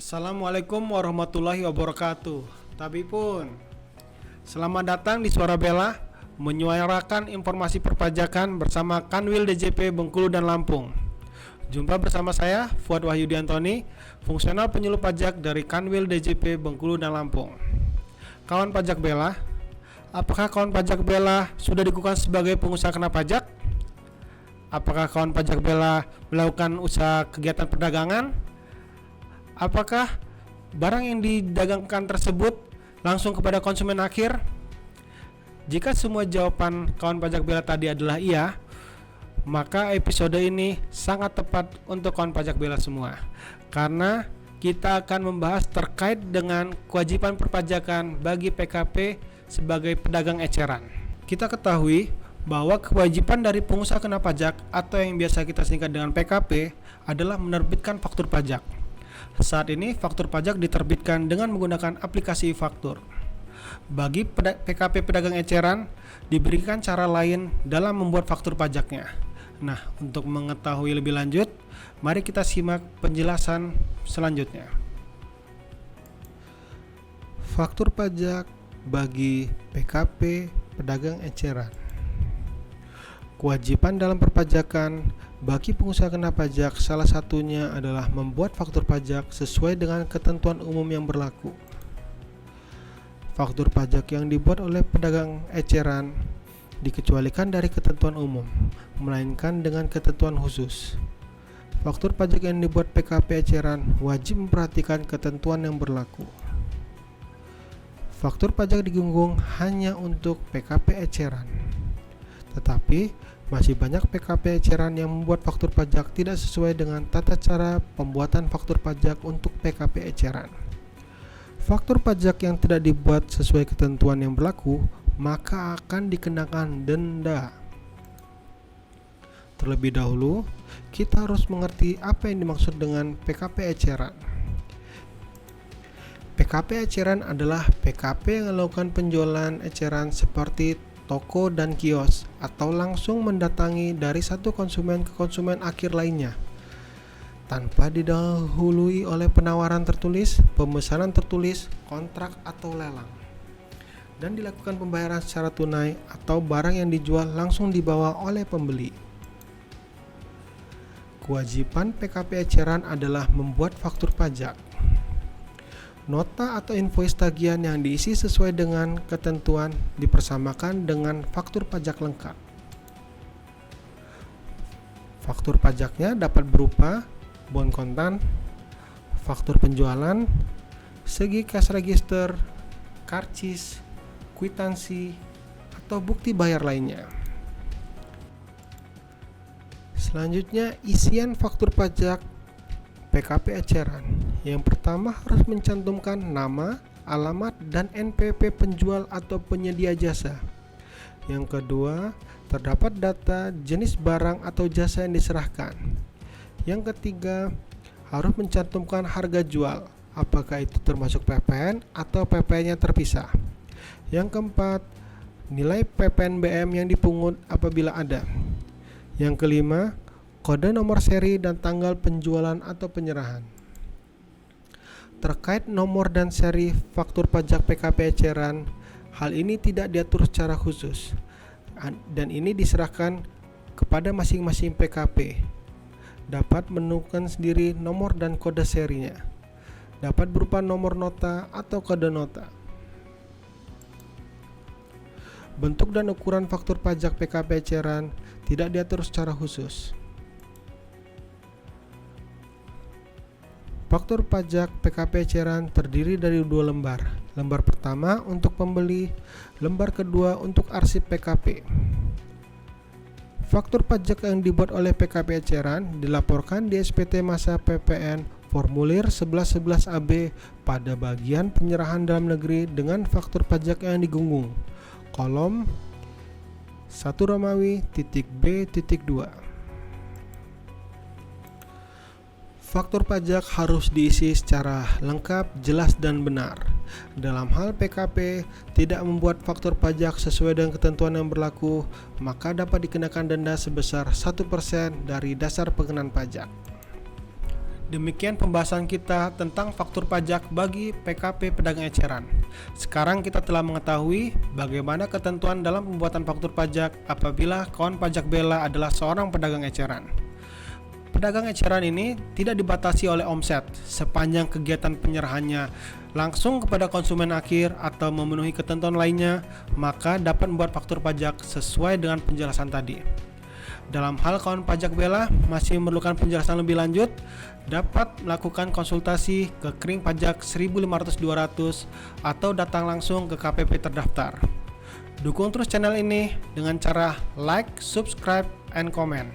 Assalamualaikum warahmatullahi wabarakatuh. Tabipun, selamat datang di Suara Bela, menyuarakan informasi perpajakan bersama Kanwil DJP Bengkulu dan Lampung. Jumpa bersama saya, Fuad Wahyudi Antoni, fungsional penyuluh pajak dari Kanwil DJP Bengkulu dan Lampung. Kawan pajak bela, apakah kawan pajak bela sudah dikukuhkan sebagai pengusaha kena pajak? Apakah kawan pajak bela melakukan usaha kegiatan perdagangan? Apakah barang yang didagangkan tersebut langsung kepada konsumen akhir? Jika semua jawaban kawan pajak bela tadi adalah iya, maka episode ini sangat tepat untuk kawan pajak bela semua, karena kita akan membahas terkait dengan kewajiban perpajakan bagi PKP sebagai pedagang eceran. Kita ketahui bahwa kewajiban dari pengusaha kena pajak atau yang biasa kita singkat dengan PKP adalah menerbitkan faktur pajak. Saat ini faktur pajak diterbitkan dengan menggunakan aplikasi faktur. Bagi PKP pedagang eceran diberikan cara lain dalam membuat faktur pajaknya. Nah, untuk mengetahui lebih lanjut, mari kita simak penjelasan selanjutnya. Faktur pajak bagi PKP pedagang eceran. Kewajiban dalam perpajakan bagi pengusaha kena pajak salah satunya adalah membuat faktur pajak sesuai dengan ketentuan umum yang berlaku. Faktur pajak yang dibuat oleh pedagang eceran dikecualikan dari ketentuan umum, melainkan dengan ketentuan khusus. Faktur pajak yang dibuat PKP eceran wajib memperhatikan ketentuan yang berlaku. Faktur pajak digunggung hanya untuk PKP eceran. Tetapi masih banyak PKP eceran yang membuat faktur pajak tidak sesuai dengan tata cara pembuatan faktur pajak untuk PKP eceran. Faktur pajak yang tidak dibuat sesuai ketentuan yang berlaku, maka akan dikenakan denda. Terlebih dahulu, kita harus mengerti apa yang dimaksud dengan PKP eceran. PKP eceran adalah PKP yang melakukan penjualan eceran seperti toko dan kios, atau langsung mendatangi dari satu konsumen ke konsumen akhir lainnya tanpa didahului oleh penawaran tertulis, pemesanan tertulis, kontrak atau lelang, dan dilakukan pembayaran secara tunai atau barang yang dijual langsung dibawa oleh pembeli. Kewajiban PKP eceran adalah membuat faktur pajak. Nota atau invoice tagihan yang diisi sesuai dengan ketentuan dipersamakan dengan faktur pajak lengkap. Faktur pajaknya dapat berupa bon kontan, faktur penjualan, segi cash register, karcis, kwitansi, atau bukti bayar lainnya. Selanjutnya, isian faktur pajak PKP eceran. Yang pertama harus mencantumkan nama, alamat, dan NPP penjual atau penyedia jasa. Yang kedua, terdapat data jenis barang atau jasa yang diserahkan. Yang ketiga, harus mencantumkan harga jual, apakah itu termasuk PPN atau PPN-nya terpisah. Yang keempat, nilai PPNBM yang dipungut apabila ada. Yang kelima, kode nomor seri dan tanggal penjualan atau penyerahan. Terkait nomor dan seri faktur pajak PKP eceran, hal ini tidak diatur secara khusus, dan ini diserahkan kepada masing-masing PKP. Dapat menentukan sendiri nomor dan kode serinya. Dapat berupa nomor nota atau kode nota. Bentuk dan ukuran faktur pajak PKP eceran tidak diatur secara khusus. Faktur pajak PKP eceran terdiri dari 2 lembar. Lembar pertama untuk pembeli, lembar kedua untuk arsip PKP. Faktur pajak yang dibuat oleh PKP eceran dilaporkan di SPT Masa PPN formulir 1111 AB pada bagian penyerahan dalam negeri dengan faktur pajak yang digunggung. Kolom 1 Romawi B.2. Faktur pajak harus diisi secara lengkap, jelas, dan benar. Dalam hal PKP tidak membuat faktur pajak sesuai dengan ketentuan yang berlaku, maka dapat dikenakan denda sebesar 1% dari dasar pengenaan pajak. Demikian pembahasan kita tentang faktur pajak bagi PKP pedagang eceran. Sekarang kita telah mengetahui bagaimana ketentuan dalam pembuatan faktur pajak apabila kawan pajak bela adalah seorang pedagang eceran. Pedagang eceran ini tidak dibatasi oleh omset sepanjang kegiatan penyerahannya langsung kepada konsumen akhir atau memenuhi ketentuan lainnya, maka dapat membuat faktur pajak sesuai dengan penjelasan tadi. Dalam hal kawan pajak bela masih memerlukan penjelasan lebih lanjut, dapat melakukan konsultasi ke Kering Pajak 1500-200 atau datang langsung ke KPP terdaftar. Dukung terus channel ini dengan cara like, subscribe, and comment.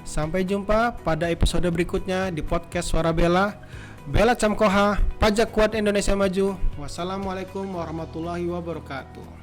Sampai jumpa pada episode berikutnya di podcast Suara Bela. Bela Camkoha, Pajak Kuat Indonesia Maju. Wassalamualaikum warahmatullahi wabarakatuh.